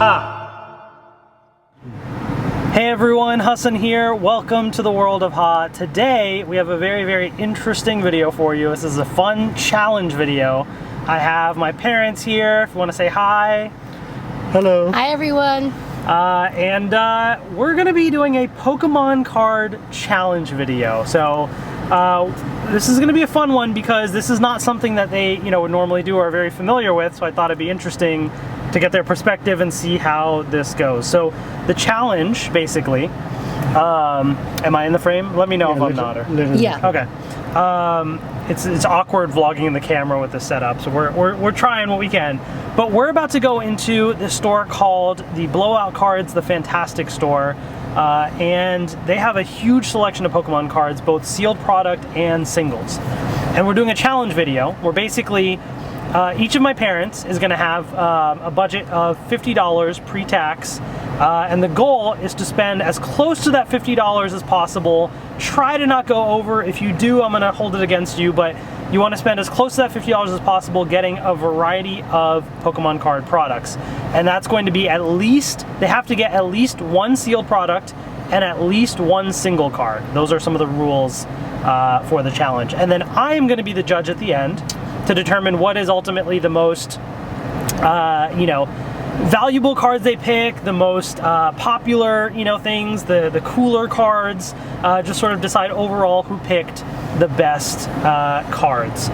Ha! Hey everyone, Hassan here. Welcome to the world of Ha. Today we have a very interesting video for you. This is a fun challenge video. I have my parents here, if you want to say hi. Hello. Hi everyone. We're gonna be doing a Pokemon card challenge video. So this is gonna be a fun one because this is not something that they would normally do or are very familiar with, so I thought it'd be interesting to get their perspective and see how this goes. So the challenge basically, am I in the frame? Let me know if I'm not. Yeah. Okay. It's awkward vlogging in the camera with this setup, so we're trying what we can. But we're about to go into this store called the Blowout Cards, the Fantastic Store, and they have a huge selection of Pokemon cards, both sealed product and singles. And we're doing a challenge video where basically each of my parents is going to have a budget of $50 pre-tax, and the goal is to spend as close to that $50 as possible. Try to not go over. If you do, I'm going to hold it against you, but you want to spend as close to that $50 as possible getting a variety of Pokemon card products. And that's going to be at least, they have to get at least one sealed product and at least one single card. Those are some of the rules for the challenge. And then I am going to be the judge at the end to determine what is ultimately the most, valuable cards they pick, the most popular, things, the cooler cards, just sort of decide overall who picked the best cards.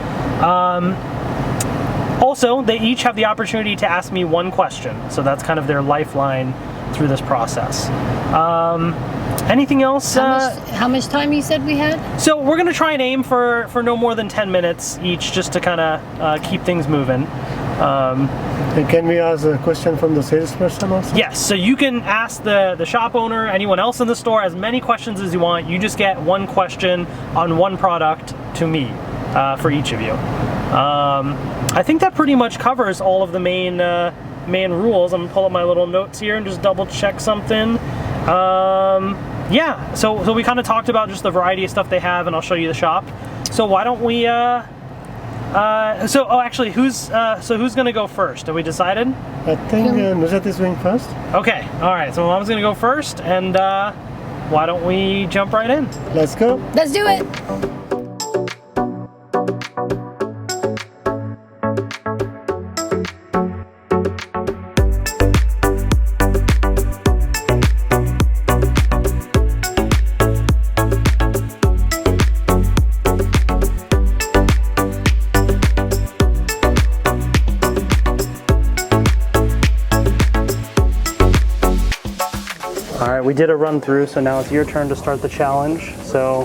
Also, they each have the opportunity to ask me one question, so that's kind of their lifeline through this process. Anything else? How much time you said we had? So we're gonna try and aim for no more than 10 minutes each, just to kind of keep things moving. And can we ask a question from the salesperson also? Yes, so you can ask the shop owner, anyone else in the store, as many questions as you want. You just get one question on one product to me for each of you. I think that pretty much covers all of the main rules. I'm gonna pull up my little notes here and just double check something. Yeah, so we kind of talked about just the variety of stuff they have, and I'll show you the shop. So why don't we, actually, who's gonna go first? Have we decided? I think Nuzhat is going first. Okay, all right, so Mom's gonna go first, and why don't we jump right in? Let's go. Let's do it. We did a run through, so now it's your turn to start the challenge. So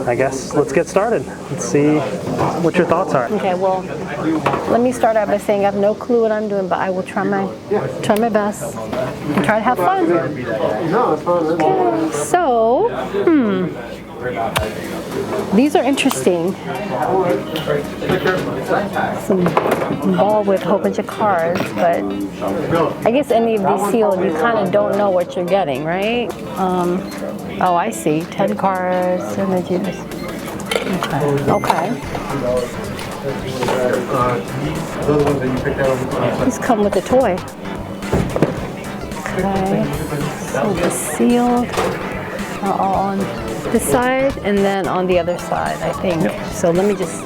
I guess let's get started. Let's see what your thoughts are. Okay, well, let me start out by saying I have no clue what I'm doing, but I will try my best and try to have fun. Okay, so, these are interesting. Some ball with a whole bunch of cards, but I guess any of these sealed, you kind of don't know what you're getting, right? Oh, I see. 10 cards, images. Okay. These come with a toy. Okay. So the sealed are all on this side and then on the other side, I think. Yep. So let me just,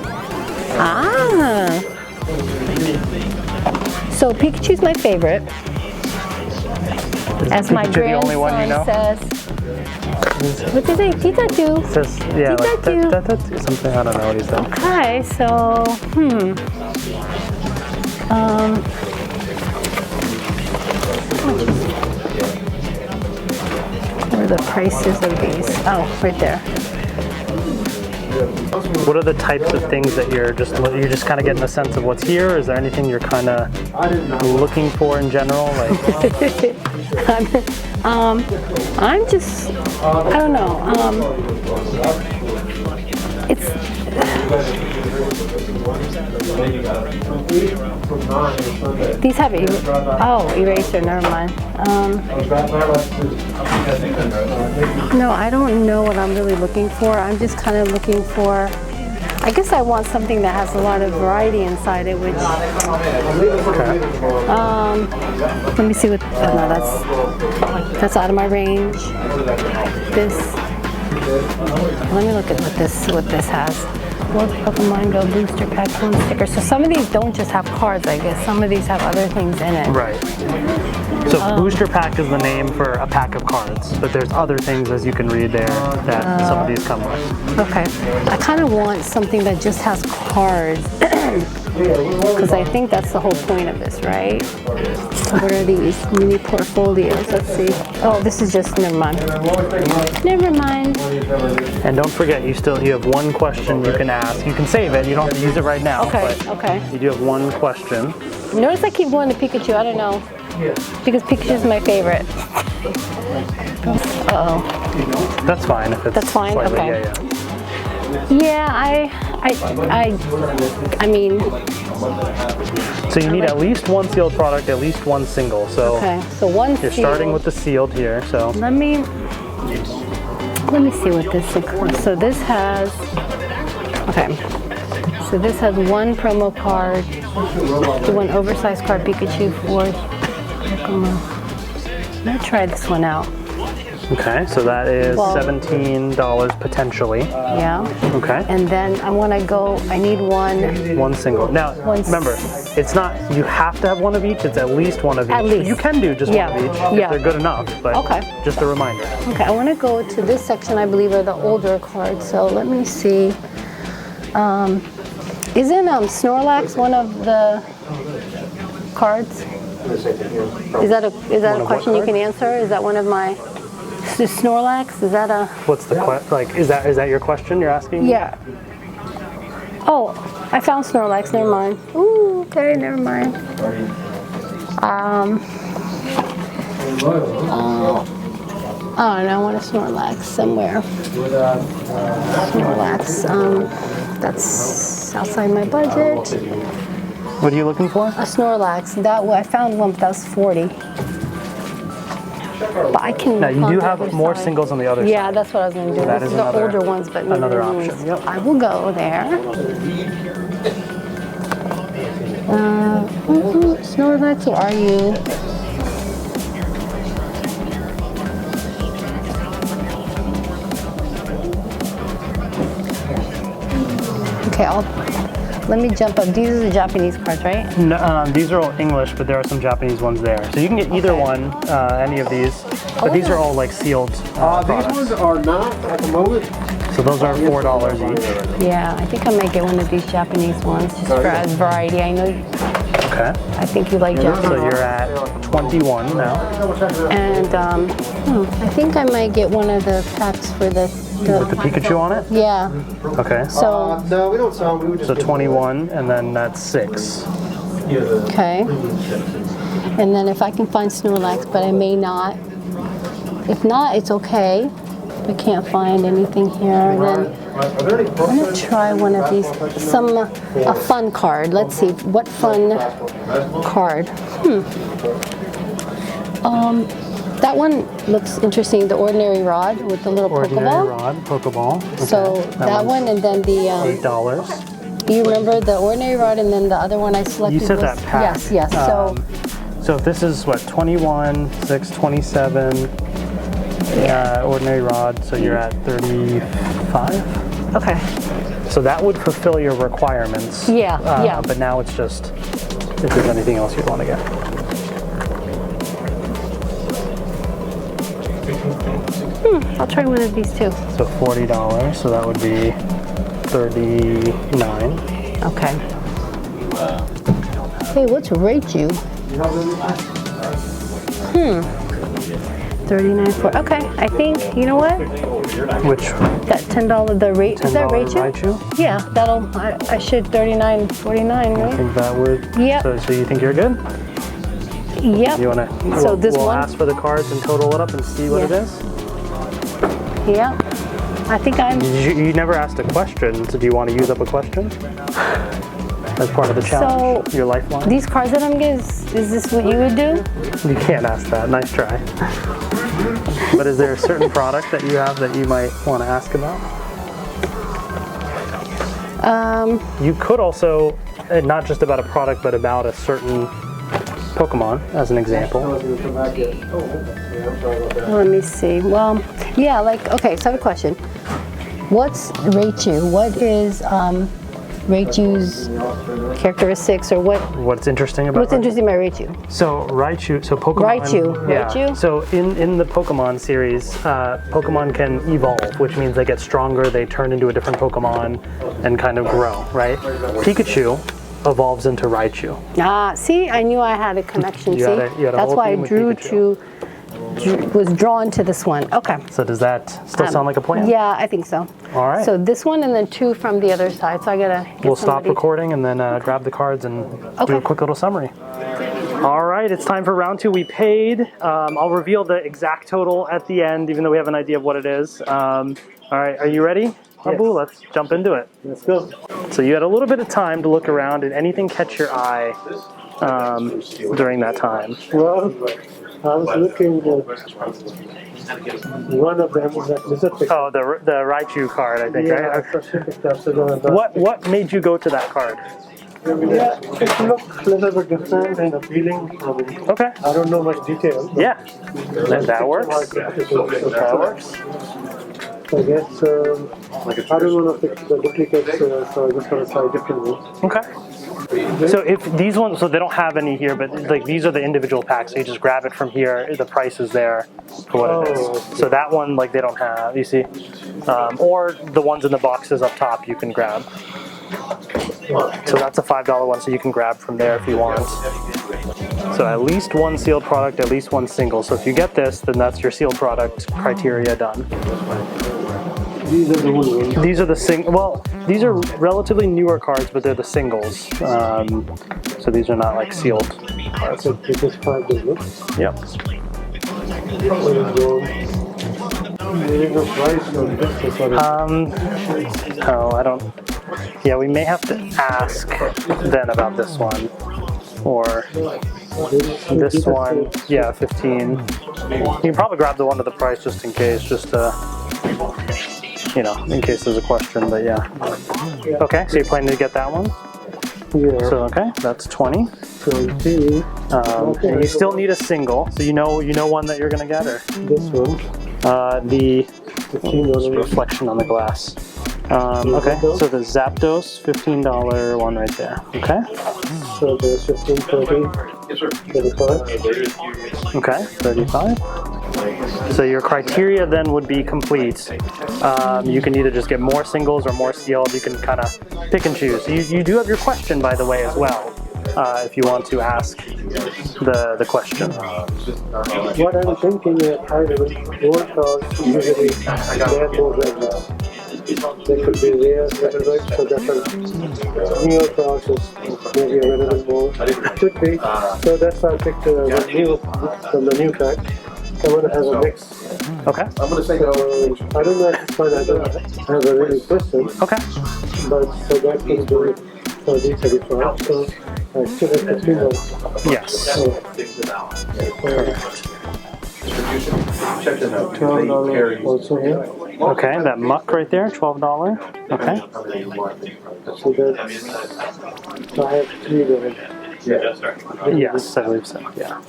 So Pikachu's my favorite. As my grandson says, what did they say? Pikachu. Says, yeah, like something, I don't know what he said. Okay, so, where are the prices of these? Oh, right there. What are the types of things that you're just kind of getting a sense of what's here? Is there anything you're kind of looking for in general? Like, I'm just, I don't know. It's. These have eraser. Never mind. No, I don't know what I'm really looking for. I'm just kind of looking for. I guess I want something that has a lot of variety inside it, which, Okay. let me see what, oh no, that's out of my range. This, let me look at what this has. World Pokemon Go booster pack phone sticker. So some of these don't just have cards, I guess. Some of these have other things in it. Right. So booster pack is the name for a pack of cards, but there's other things, as you can read there, that some of these come with. Okay. I kind of want something that just has cards. Because I think that's the whole point of this, right? So what are these? Mini portfolios. Let's see. Oh, this is just, never mind. Never mind. And don't forget, you have one question you can ask. You can save it. You don't have to use it right now. Okay, but okay. You do have one question. Notice I keep going to Pikachu. I don't know. Because Pikachu's my favorite. Uh-oh. That's fine if it's That's fine? slightly, Okay. Yeah. Yeah, I mean. So you need at least one sealed product, at least one single. So Okay, so one you're sealed. starting with the sealed here. So Let me see what this is. So this has, okay. So this has one promo card, one oversized card, Pikachu for Pokemon. I'm gonna try this one out. okay, so that is Well- $17 potentially. Yeah. Okay. And then I want to go, I need one. One single. Now, One remember, it's not, you have to have one of each, it's at least one of each. At least. You can do just Yeah, one of each yeah. if they're good enough, but Okay. just a reminder. Okay, I want to go to this section, I believe, are the older cards. So let me see. Isn't Snorlax one of the cards? Is that a what question you card? can answer? Is that one of my Snorlax? Is that a? What's the like? Is that your question you're asking? Yeah. Oh, I found Snorlax. Never mind. Ooh, okay, never mind. Oh, and I want a Snorlax somewhere. Snorlax. That's outside my budget. What are you looking for? A Snorlax. I found one, but that was 40. But I can. Now you on do the have other more side. singles on the other Yeah, side. that's what I was going to do. That This is is the another- older ones, but maybe another the new option, ones. yep. I will go there. Snorlax, where are you? Okay, let me jump up. These are the Japanese cards, right? No, these are all English, but there are some Japanese ones there. So you can get either Okay. one, any of these. But these are all like sealed These products. ones are not at the moment. So those are $4 each. Yeah, I think I might get one of these Japanese ones just for as variety. I know, Okay. I think you like So Japanese. you're at 21 now. And I think I might get one of the packs for the With the Pikachu on it? yeah. Okay. So, No, we don't sell them. We would just So 21, and then that's 6. okay. And then if I can find Snorlax, but I may not. If not, it's okay. I can't find anything here. And then I'm gonna try one of these. A fun card. Let's see. What fun card? That one looks interesting. The ordinary rod with the little Ordinary Pokeball. rod, Pokeball. Okay. So that one, and then the. $8. Do you remember the ordinary rod, and then the other one I selected? You said was, that pack. Yes. So So if this is what, 21, 6, 27, ordinary rod, so you're at 35? okay. So that would fulfill your requirements. Yeah, yeah. But now it's just if there's anything else you'd want to get. I'll try one of these too. So $40, so that would be 39. Okay. Hey, let's rate you. 39 for. Okay, I think you know what? Which That $10 the rate. Is that $10 rate you? Raichu? Yeah, that'll. I should 39.49, I right? think that would. Yep. So you think you're good? Yep. You want to? So this we'll one? ask for the cards and total it up and see what it Yeah. is. Yep. I think I'm. You never asked a question, so do you want to use up a question as part of the challenge? So, your lifeline. These cards that I'm getting, is this what you would do? You can't ask that. Nice try. But is there a certain product that you have that you might want to ask about? You could also, not just about a product, but about a certain Pokemon, as an example. Let me see. Well, yeah, like, okay, so I have a question. What's Raichu? What is Raichu's characteristics, or What's interesting about what's interesting about Raichu? So Raichu, so Pokemon. Raichu? So in the Pokemon series, Pokemon can evolve, which means they get stronger, they turn into a different Pokemon, and kind of grow, right? Pikachu evolves into Raichu. Ah, see, I knew I had a connection. You had a That's whole why I theme with was drawn to this one. Okay. So does that still sound like a plan? Yeah, I think so. All right. So this one and then 2 from the other side. So I gotta get We'll stop somebody. recording and then grab the cards and do a quick little summary. All right, it's time for round 2. We paid. I'll reveal the exact total at the end, even though we have an idea of what it is. All right, are you ready, Abu? Yes. Let's jump into it. Let's go. So you had a little bit of time to look around. Did anything catch your eye during that time? Well, I was looking at one of them. Oh, the Raichu card, I think, Yeah, right? specific capsule. What made you go to that card? Yeah, it looked a little bit different and appealing. Okay. I don't know much detail. Yeah, that works. That works. I guess I don't want to pick the duplicates, so I just want to try different ones. Okay. So if these ones, so they don't have any here, but like these are the individual packs. So you just grab it from here. The price is there for what it is. Okay. So that one, like they don't have. You see, or the ones in the boxes up top, you can grab. So that's a $5 one. So you can grab from there if you want. So at least one sealed product, at least one single. So if you get this, then that's your sealed product criteria done. These are the ones. These are the well, these are relatively newer cards, but they're the singles. So these are not like sealed cards. So this is $5. Yep. There is no price on this. Sorry. Oh, I don't. Yeah, we may have to ask then about this one. Or this one. Yeah, 15. You can probably grab the one at the price just in case, just to, you know, in case there's a question, but yeah. Okay, so you're planning to get that one? Yeah. So, okay, that's 20. 20. And you still need a single, so you know one that you're gonna get, or This one. the $15. reflection on the glass. Okay, so the Zapdos $15 one right there. Okay. So there's 15, 30, 35. Okay, 35. So your criteria then would be complete. You can either just get more singles or more sealed. You can kind of pick and choose. You do have your question, by the way, as well, if you want to ask the question. What I'm thinking is I will more cards usually they have more regulars. They could be rare, little bit, so that's a newer cards is maybe a little bit more. Could be. So that's why I picked the new from the new pack. I want to have a mix. Okay. So I don't know if it's fine. I don't have a really question. Okay. But so that could be 30, 35. So I still have the $3. Yes. $12 also here. Okay, that muck right there, $12. Okay. So that's, so I have $3. Yes, I believe so. Yeah.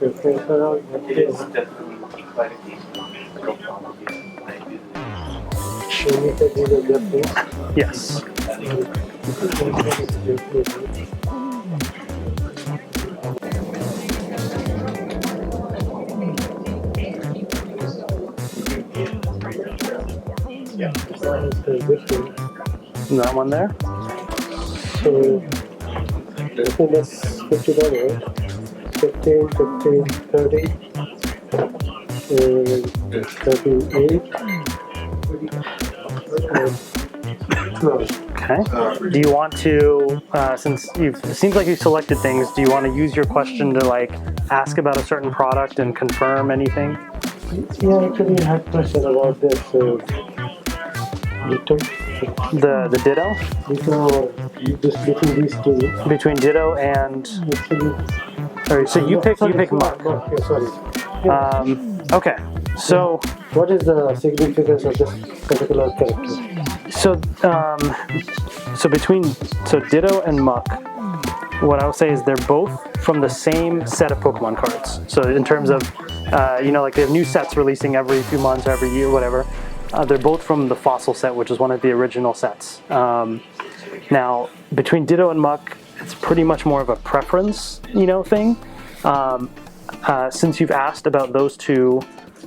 So transfer out, so you said these are just things. Yes. That one there. So I think that's $50. 15, 15, 30, and 38, and 12. Okay. Do you want to, since it seems like you've selected things, do you want to use your question to like ask about a certain product and confirm anything? Yeah, actually I had a question about this. The Ditto? Just between these two. Between Ditto and, Actually, or, so you pick Muck. Okay, sorry. Okay. So What is the significance of this particular character? So So Ditto and Muck, what I would say is they're both from the same set of Pokemon cards. So in terms of, like they have new sets releasing every few months or every year, whatever. They're both from the Fossil set, which is one of the original sets. Now, between Ditto and Muck, it's pretty much more of a preference, thing. Since you've asked about those two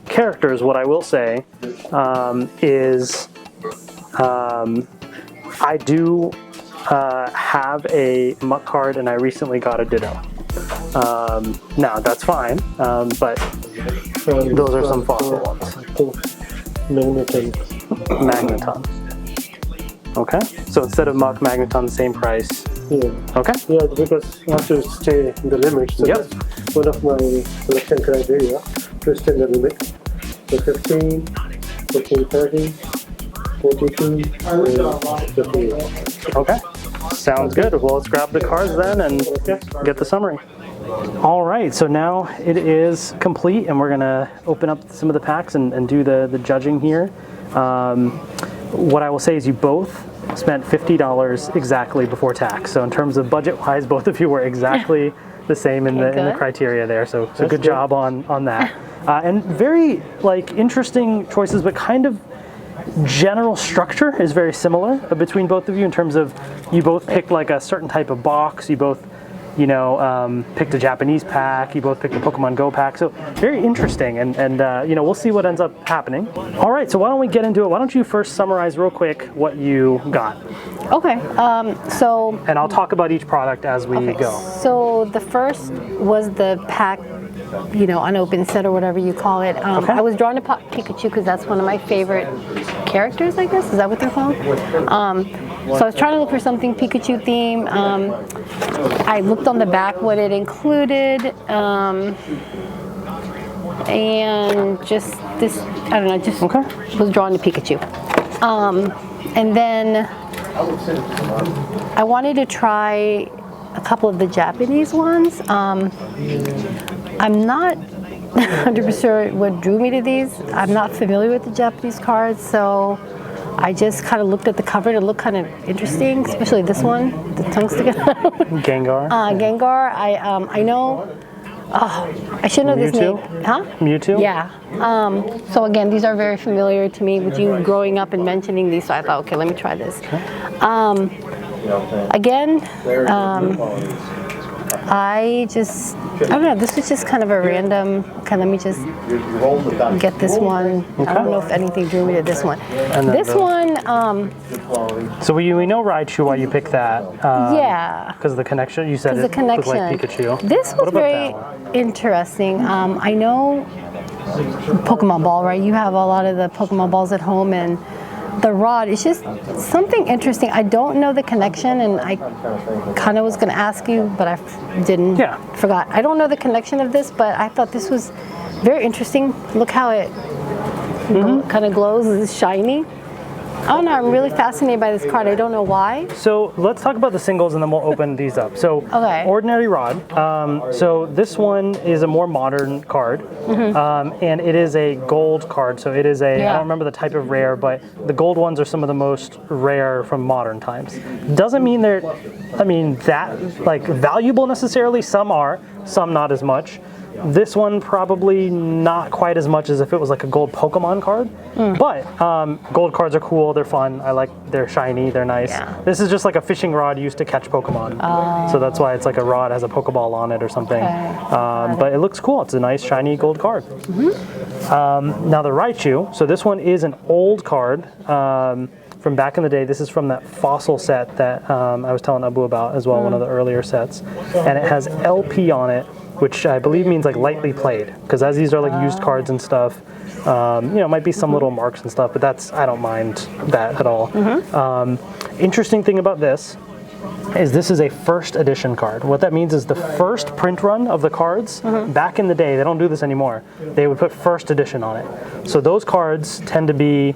characters, what I will say is I do have a Muck card, and I recently got a Ditto. Now, that's fine, but those are some Fossil ones. Magneton. Okay, so instead of Muck, Magneton, the same price. Yeah. Okay. Yeah, because you have to stay in the limit. So Yep. that's one of my selection criteria, to stay in the limit. So 15, 30, 42, and 58. Okay, sounds good. Well, let's grab the cards then and get the summary. All right, so now it is complete, and we're gonna open up some of the packs and do the judging here. What I will say is you both spent $50 exactly before tax. So in terms of budget-wise, both of you were exactly the same in the criteria there. So good job on that. And very interesting choices, but kind of general structure is very similar between both of you in terms of you both picked like a certain type of box. You both picked a Japanese pack. You both picked a Pokemon Go pack. So very interesting, and we'll see what ends up happening. All right, so why don't we get into it? Why don't you first summarize real quick what you got? Okay. And I'll talk about each product as we go. So the first was the pack, unopened set or whatever you call it. I was drawn to Pikachu because that's one of my favorite characters, I guess. Is that what they're called? So I was trying to look for something Pikachu themed. I looked on the back what it included, and just this, I don't know, just was drawn to Pikachu. And then I wanted to try a couple of the Japanese ones. I'm not 100% sure what drew me to these. I'm not familiar with the Japanese cards, so I just kind of looked at the cover and it looked kind of interesting, especially this one, the tongue sticking out. Gengar. Gengar. I know. Oh, I should know this name. Huh? Mewtwo? Yeah. So again, these are very familiar to me with you growing up and mentioning these, so I thought, okay, let me try this. Again, I don't know, this was just kind of a random, let me just get this one. I don't know if anything drew me to this one. This one, so we know Raichu, why you picked that. yeah. Because of the connection, you said it looked like Pikachu. This was very interesting. I know Pokemon Ball, right? You have a lot of the Pokemon Balls at home, and the rod, it's just something interesting. I don't know the connection, and I kind of was going to ask you, but I didn't. Yeah. Forgot. I don't know the connection of this, but I thought this was very interesting. Look how it kind of glows. It's shiny. I don't know. I'm really fascinated by this card. I don't know why. So let's talk about the singles, and then we'll open these up. So Ordinary Rod. So this one is a more modern card, and it is a gold card. So it is I don't remember the type of rare, but the gold ones are some of the most rare from modern times. Doesn't mean they're, that valuable necessarily. Some are, some not as much. This one probably not quite as much as if it was like a gold Pokemon card, but gold cards are cool, they're fun, they're shiny, they're nice. Yeah. This is just like a fishing rod used to catch Pokemon, so that's why it's like a rod has a Pokeball on it or something. But it looks cool, it's a nice shiny gold card. Now the Raichu, so this one is an old card from back in the day. This is from that Fossil set that I was telling Abu about as well, one of the earlier sets, and it has LP on it, which I believe means like lightly played, because as these are like used cards and stuff, might be some little marks and stuff, but I don't mind that at all. Interesting thing about this is a first edition card. What that means is the first print run of the cards, back in the day, they don't do this anymore, they would put first edition on it. So those cards tend to be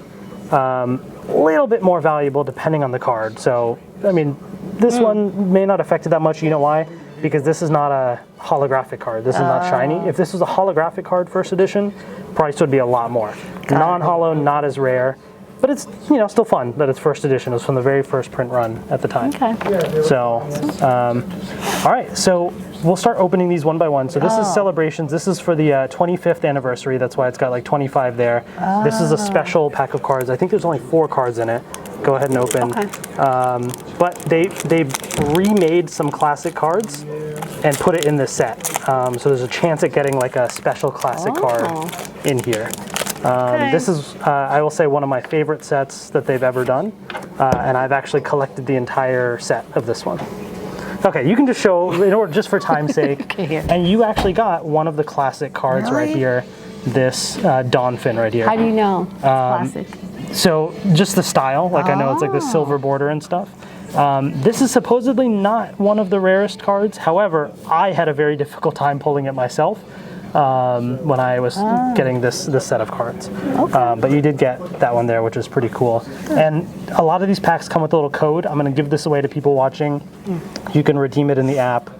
a little bit more valuable depending on the card. So, this one may not affect it that much. You know why? Because this is not a holographic card. This is not shiny. If this was a holographic card, first edition, price would be a lot more. Non-holo, not as rare. but it's still fun that it's first edition. It was from the very first print run at the time. Okay. So, all right. So we'll start opening these one by one. So this is Celebrations. This is for the 25th anniversary. That's why it's got like 25 there. This is a special pack of cards. I think there's only 4 cards in it. Go ahead and open. Okay. But they remade some classic cards and put it in this set. So there's a chance at getting like a special classic card in here. This is, I will say, one of my favorite sets that they've ever done. And I've actually collected the entire set of this one. Okay, you can just show, in order, just for time's sake. Okay, here. And you actually got one of the classic cards right here. This Donphin right here. How do you know? It's classic. So just the style, like I know it's like the silver border and stuff. This is supposedly not one of the rarest cards. However, I had a very difficult time pulling it myself when I was getting this set of cards. Okay. But you did get that one there, which is pretty cool. And a lot of these packs come with a little code. I'm going to give this away to people watching. You can redeem it in the app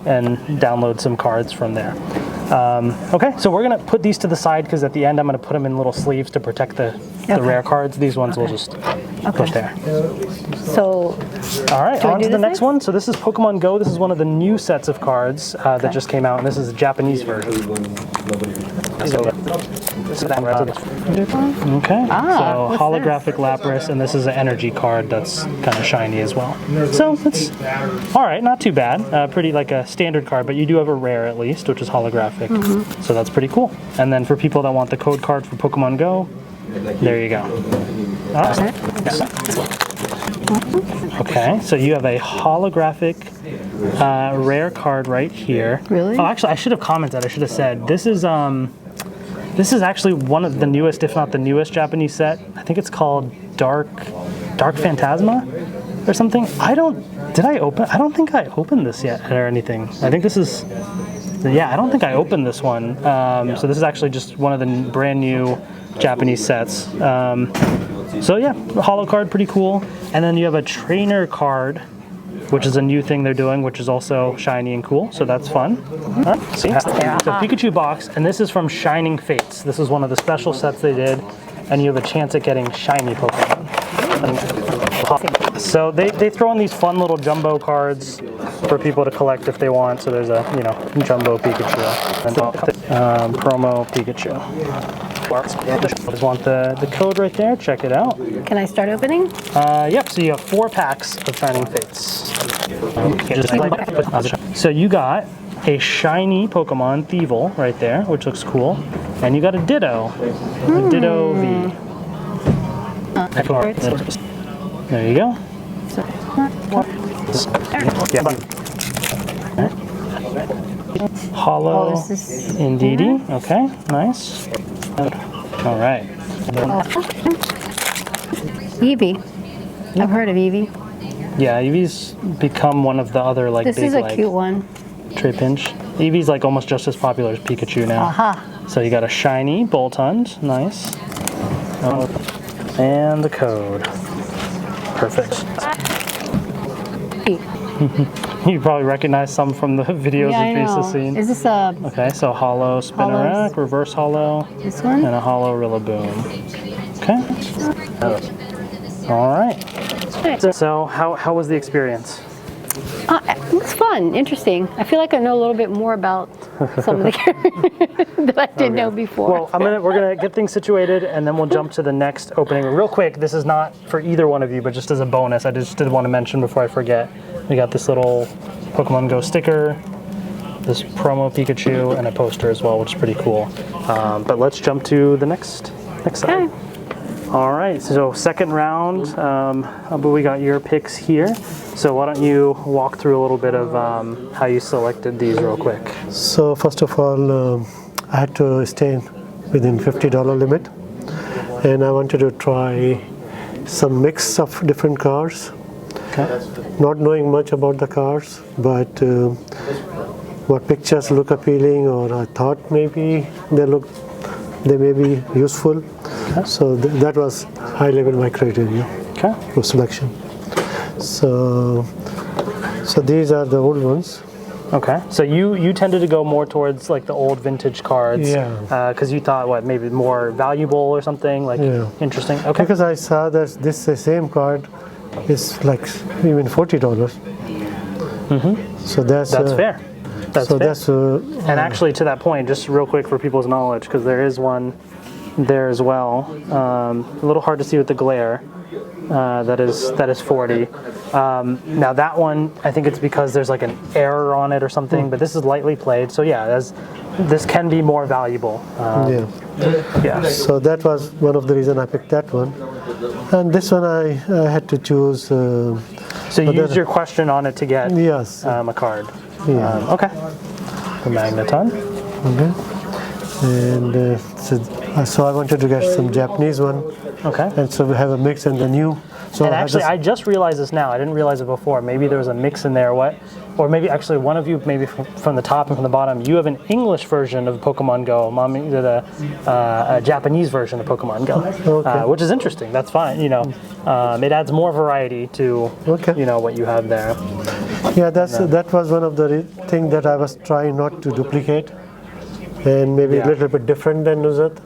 and download some cards from there. Okay, so we're going to put these to the side because at the end I'm going to put them in little sleeves to protect the rare cards. These ones we'll just put there. So, all right, on to the next one. So this is Pokemon Go. This is one of the new sets of cards that just came out, and this is a Japanese version. Okay, so holographic Lapras, and this is an energy card that's kind of shiny as well. So it's all right, not too bad. Pretty like a standard card, but you do have a rare at least, which is holographic. So that's pretty cool. And then for people that want the code card for Pokemon Go, there you go. Okay, so you have a holographic rare card right here. Really? Oh, actually, I should have commented. I should have said this is actually one of the newest, if not the newest, Japanese set. I think it's called Dark Phantasma or something. I don't think I opened this yet or anything. I think this is. Yeah, I don't think I opened this one. So this is actually just one of the brand new Japanese sets. So yeah, holo card, pretty cool. And then you have a trainer card, which is a new thing they're doing, which is also shiny and cool. So that's fun. So Pikachu box, and this is from Shining Fates. This is one of the special sets they did, and you have a chance at getting shiny Pokemon. So they throw in these fun little jumbo cards for people to collect if they want. So there's a jumbo Pikachu and promo Pikachu. Just want the code right there. Check it out. can I start opening? Yep. So you have 4 packs of Shining Fates. So you got a shiny Pokemon Thievul right there, which looks cool, and you got a Ditto, a Ditto V. There you go. Hollow Indeedee. Okay, nice. All right. Eevee. I've heard of Eevee. Yeah, Eevee's become one of the other like This big is a like cute one. Trapinch. Eevee's like almost just as popular as Pikachu now. Aha. So you got a shiny Boltund, nice. And the code. Perfect. You probably recognize some from the videos Yeah, I you've previously know. seen. Is this a Okay, so hollow Spinarak, reverse hollow, this one? and a hollow Rillaboom. Okay. All right. So how was the experience? It was fun, interesting. I feel like I know a little bit more about some of the characters that I didn't know before. Well, we're gonna get things situated, and then we'll jump to the next opening real quick. This is not for either one of you, but just as a bonus, I just did want to mention before I forget. We got this little Pokemon Go sticker, this promo Pikachu, and a poster as well, which is pretty cool. But let's jump to the next side. All right, so second round, but we got your picks here. So why don't you walk through a little bit of how you selected these real quick. So first of all, I had to stay within $50 limit, and I wanted to try some mix of different cars. Okay. Not knowing much about the cars, but what pictures look appealing, or I thought maybe they may be useful. Okay. So that was high level my criteria for selection. So these are the old ones. Okay, so you tended to go more towards like the old vintage cards, because you thought what maybe more valuable or something like interesting. Okay, because I saw that this same card is like even $40. So that's fair. That's so fair. that's and actually, to that point, just real quick for people's knowledge, because there is one there as well. A little hard to see with the glare. That is 40. Now that one, I think it's because there's like an error on it or something, but this is lightly played, so yeah, this can be more valuable. So that was one of the reasons I picked that one, and this one I had to choose. So you used your question on it to get a card. Okay. The Magneton. Okay. And so I wanted to get some Japanese one. Okay. And so we have a mix and the new. So and actually, I just realized this now. I didn't realize it before. Maybe there was a mix in there. Or maybe actually one of you, maybe from the top and from the bottom, you have an English version of Pokemon Go. Mom did a Japanese version of Pokemon Go, which is interesting. That's fine. You know, it adds more variety to you know what you have there. Yeah, that was one of the things that I was trying not to duplicate, and maybe a little bit different than Nuzat.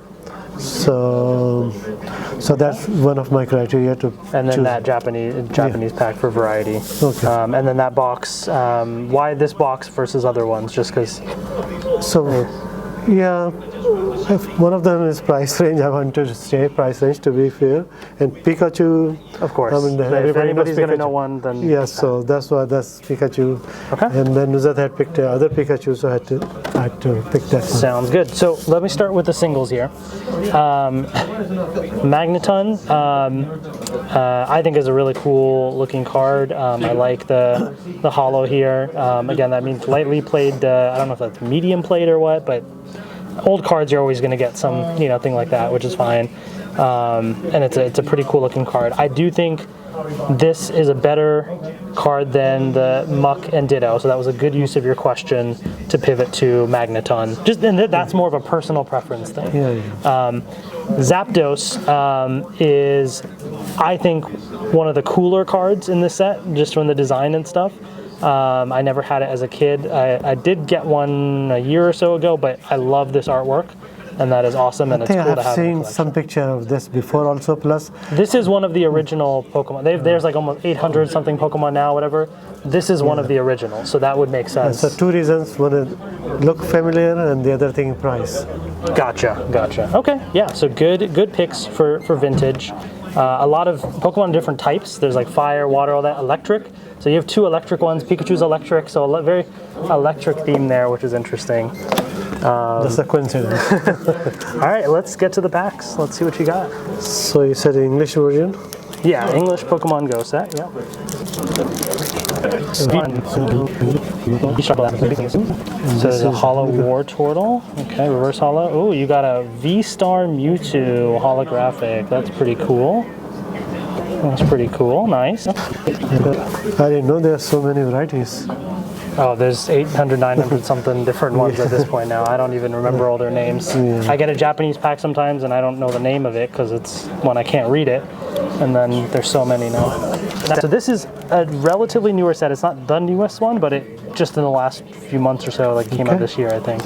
So that's one of my criteria to and then choose. that Japanese pack for variety. Okay. And then that box. Why this box versus other ones? Just because. So, yeah, if one of them is price range. I want to stay price range to be fair. And Pikachu, of course. I mean, if anybody's going to know one, then yes. So that's Pikachu. Okay. And then Nuzat had picked other Pikachu, so I had to pick that one. Sounds good. So let me start with the singles here. Magneton, I think is a really cool looking card. I like the holo here. Again, that means lightly played. I don't know if that's medium played or what, but old cards you're always going to get some thing like that, which is fine. And it's a pretty cool looking card. I do think this is a better card than the Muck and Ditto, so that was a good use of your question to pivot to Magneton. And that's more of a personal preference thing. Zapdos is, I think, one of the cooler cards in this set, just from the design and stuff. I never had it as a kid. I did get one a year or so ago, but I love this artwork. And that is awesome, and it's cool to have. I have seen some picture of this before also. Plus, this is one of the original Pokemon. There's like almost 800 something Pokemon now, whatever. This is one of the originals, so that would make sense. So two reasons: one is look familiar, and the other thing price. Gotcha. Okay, yeah. So good picks for vintage. A lot of Pokemon different types. There's like fire, water, all that. Electric. So you have two electric ones. Pikachu's electric, so a very electric theme there, which is interesting. That's a coincidence. All right, let's get to the packs. Let's see what you got. So you said English version? Yeah, English Pokemon Go set. Yeah. So there's a Holo War Turtle. Okay, reverse holo. Oh, you got a V-Star Mewtwo holographic. That's pretty cool. Nice. I didn't know there are so many varieties. Oh, there's 800, 900 something different ones at this point now. I don't even remember all their names. I get a Japanese pack sometimes and I don't know the name of it because it's when I can't read it. And then there's so many now. So this is a relatively newer set. It's not the newest one, but it just in the last few months or so, like came out this year, I think.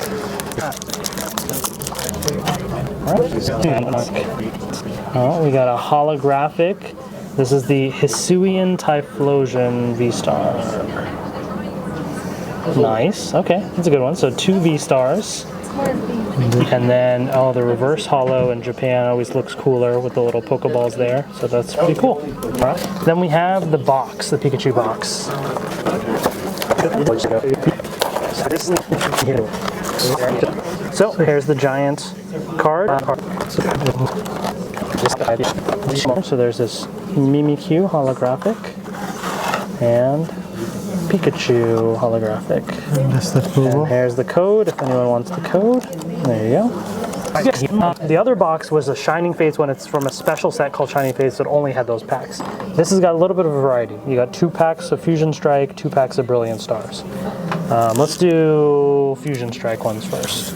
Oh, we got a holographic. This is the Hisuian Typhlosion V-Star. Nice. Okay, that's a good one. So 2 V-Stars. And then, the reverse holo in Japan always looks cooler with the little Pokeballs there. So that's pretty cool. All right. Then we have the box, the Pikachu box. So here's the giant card. So there's this Mimikyu holographic and Pikachu holographic. And here's the code, if anyone wants the code. There you go. The other box was a Shining Fates one. It's from a special set called Shining Fates that only had those packs. This has got a little bit of a variety. You got 2 packs of Fusion Strike, 2 packs of Brilliant Stars. Let's do Fusion Strike ones first.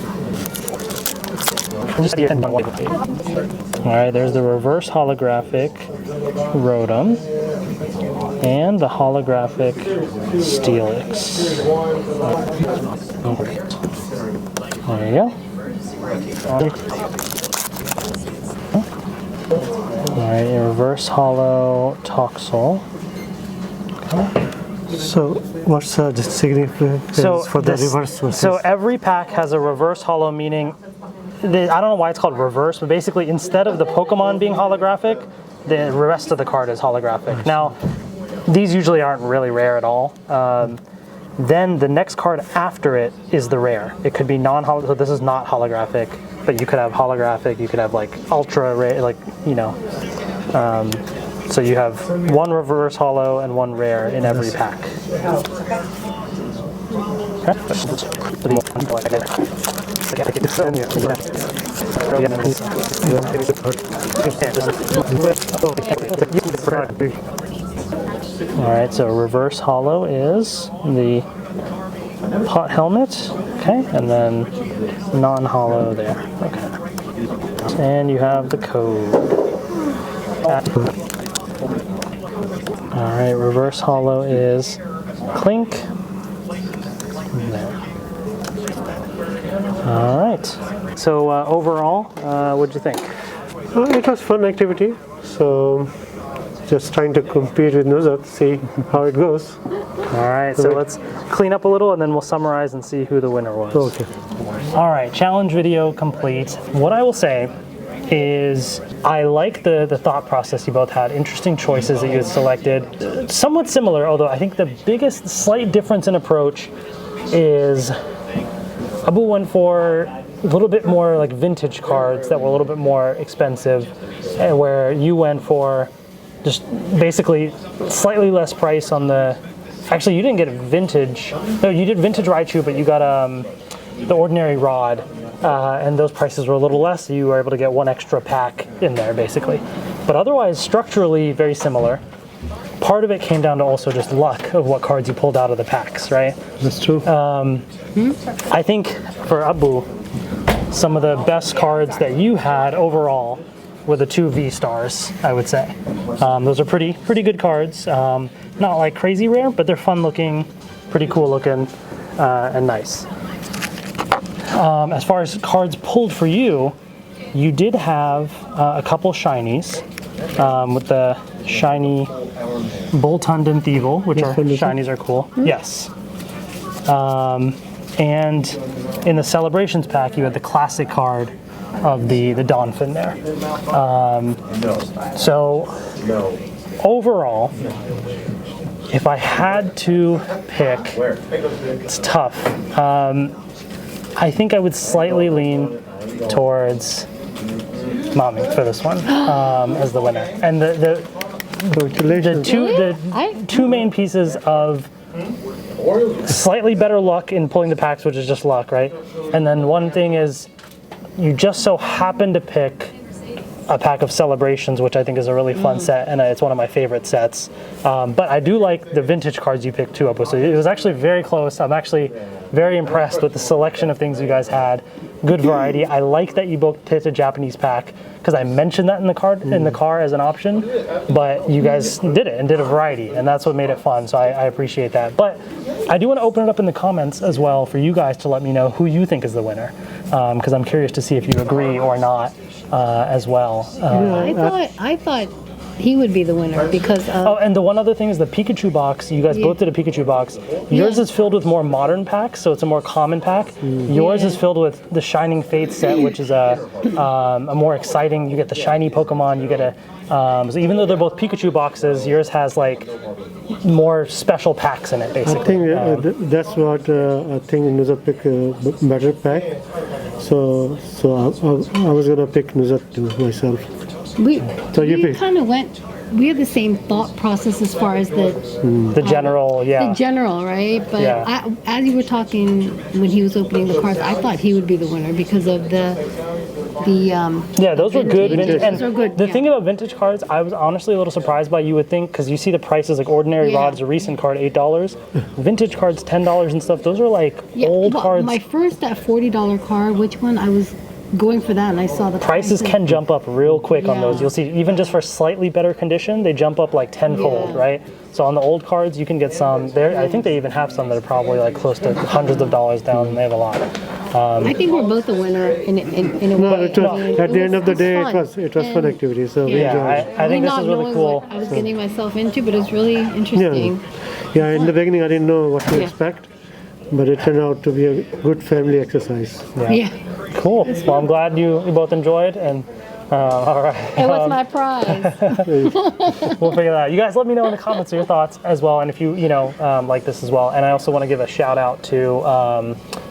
Alright, there's the reverse holographic Rotom. And the holographic Steelix. There you go. Alright, a reverse hollow Toxel. So what's the significance for the reverse versus? So every pack has a reverse hollow, meaning, I don't know why it's called reverse, but basically instead of the Pokemon being holographic, the rest of the card is holographic. Now, these usually aren't really rare at all. Then the next card after it is the rare. It could be non-holographic, so this is not holographic, but you could have holographic, you could have like ultra rare, like, you know. So you have one reverse hollow and one rare in every pack. Alright, so reverse hollow is the pot helmet, okay, and then non-hollow there, okay. And you have the code. Alright, reverse hollow is Clink. There. Alright, so overall, what'd you think? It was fun activity. So just trying to compete with Nuzat, see how it goes. Alright, so let's clean up a little and then we'll summarize and see who the winner was. Okay. Alright, challenge video complete. What I will say is I like the thought process you both had. Interesting choices that you had selected. Somewhat similar, although I think the biggest slight difference in approach is Abu went for a little bit more like vintage cards that were a little bit more expensive, and where you went for just basically slightly less price on the... Actually, you didn't get a vintage. No, you did vintage Raichu, but you got the ordinary rod, and those prices were a little less, so you were able to get one extra pack in there, basically. But otherwise, structurally, very similar. Part of it came down to also just luck of what cards you pulled out of the packs, right? That's true. I think for Abu, some of the best cards that you had overall were the 2 V-Stars, I would say. Those are pretty good cards. Not like crazy rare, but they're fun looking, pretty cool looking, and nice. As far as cards pulled for you, you did have a couple shinies with the shiny Boltund and Thievul, which are shinies are cool. Yes. And in the Celebrations pack, you had the classic card of the Donphin there. So overall, if I had to pick, it's tough. I think I would slightly lean towards Mommy for this one as the winner. And the two main pieces of slightly better luck in pulling the packs, which is just luck, right? And then one thing is you just so happen to pick a pack of Celebrations, which I think is a really fun set, and it's one of my favorite sets. But I do like the vintage cards you picked too, Abu. So it was actually very close. I'm actually very impressed with the selection of things you guys had. Good variety. I like that you both picked a Japanese pack, because I mentioned that in the car as an option, but you guys did it and did a variety, and that's what made it fun, so I appreciate that. But I do want to open it up in the comments as well for you guys to let me know who you think is the winner, because I'm curious to see if you agree or not as well. I thought he would be the winner because oh, and the one other thing is the Pikachu box. You guys both did a Pikachu box. Yours is filled with more modern packs, so it's a more common pack. Yours is filled with the Shining Fates set, which is a more exciting. You get the shiny Pokemon. You get a so even though they're both Pikachu boxes, yours has like more special packs in it, basically. I think that's what I think Nuzat pick a better pack. So I was gonna pick Nuzat too myself. we pick. kind of went. We had the same thought process as far as the general, the general, right? But as you were talking when he was opening the cards, I thought he would be the winner because of those were good. Those are good. The thing about vintage cards, I was honestly a little surprised by. You would think, because you see the prices, like ordinary rod is a recent card, $8. Vintage cards, $10 and stuff. Those are like old cards. My first that $40 card, which one? I was going for that, and I saw the Prices can jump up real quick on those. Yeah. You'll see, even just for slightly better condition, they jump up like tenfold, Yeah. right? So on the old cards, you can get some. There, I think they even have some that are probably like close to hundreds of dollars down, and they have a lot. I think we're both a winner in a No, way. it was, I mean, at the end of the day, fun. it was fun And activity. So we Yeah, enjoyed. I think this not is really knowing cool. what I was getting myself into, but it was really interesting. Yeah, in the beginning I didn't know what to Yeah. expect, but it turned out to be a good family exercise. Yeah. Cool. Well, I'm glad you both enjoyed, and all right. And what's my prize? We'll figure that out. You guys let me know in the comments your thoughts as well, and if you like this as well. And I also want to give a shout out to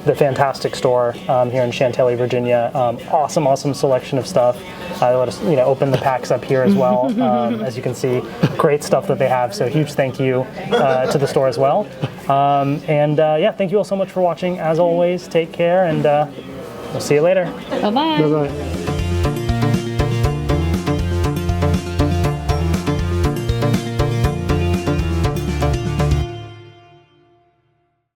the fantastic store here in Chantilly, Virginia. Awesome selection of stuff. Let us open the packs up here as well. As you can see, great stuff that they have. So huge thank you to the store as well. Yeah, thank you all so much for watching. As always, take care, and we'll see you later. Bye-bye. Bye bye.